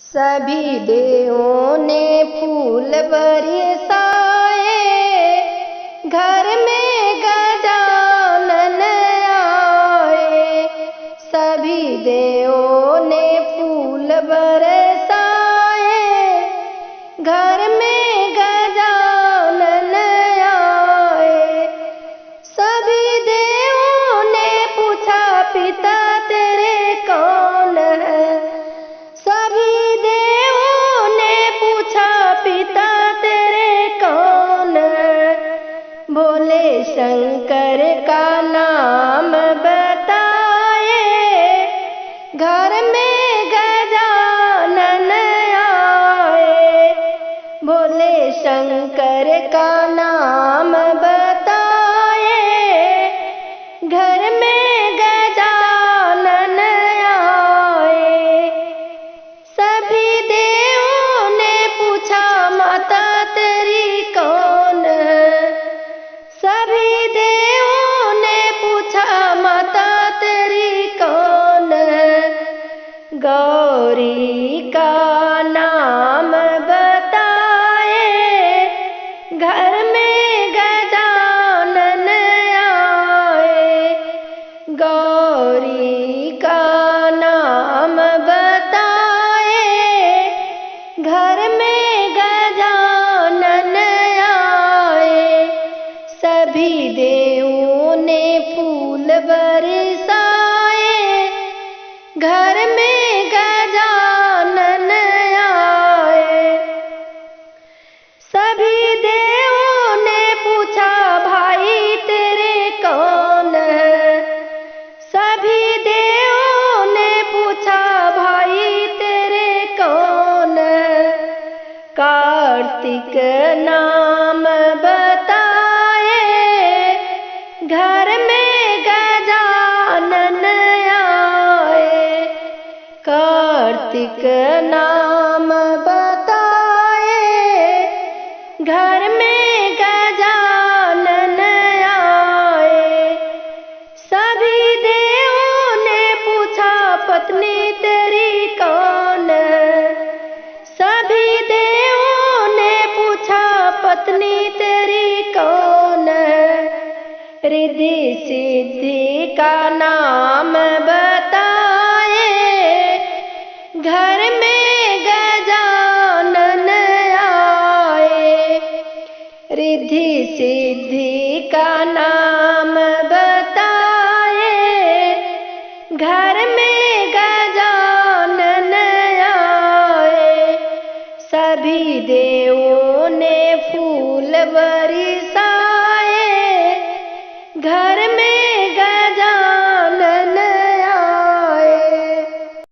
सभी देवों ने फूल बरसाए, घर में गजानन आए। सभी देवों ने फूल बरसाए, घर में गजानन आए। सभी देवों ने पूछा, पिता तेरे कौन है? सभी देवों ने पूछा, पिता तेरे कौन है? भोले शंकर का नाम बताए, घर में गजानन आए। भोले शंकर का नाम बताए, घर में गजानन आए। सभी देवों ने पूछा, माता तेरी कौन है? सभी देवों ने पूछा, माता तेरी कौन है? गौरी का नाम बताए, घर में गजानन आए। गौरी का नाम बताए, घर में गजानन आए। सभी देवों ने फूल बरसाए, घर में गजानन आए। सभी देवों ने पूछा, भाई तेरे कौन है? सभी देवों ने पूछा, भाई तेरे कौन है? कार्तिक नाम बताए, घर में गजानन आए। कार्तिक नाम बताए, घर में गजानन आए। सभी देवों ने पूछा, पत्नी तेरी कौन है? सभी देवों ने पूछा, पत्नी तेरी कौन है? रिद्धि सिद्धि का नाम बताए, घर में गजानन आए। रिद्धि सिद्धि का नाम बताए, घर में गजानन आए। सभी देवों ने फूल बरसाए,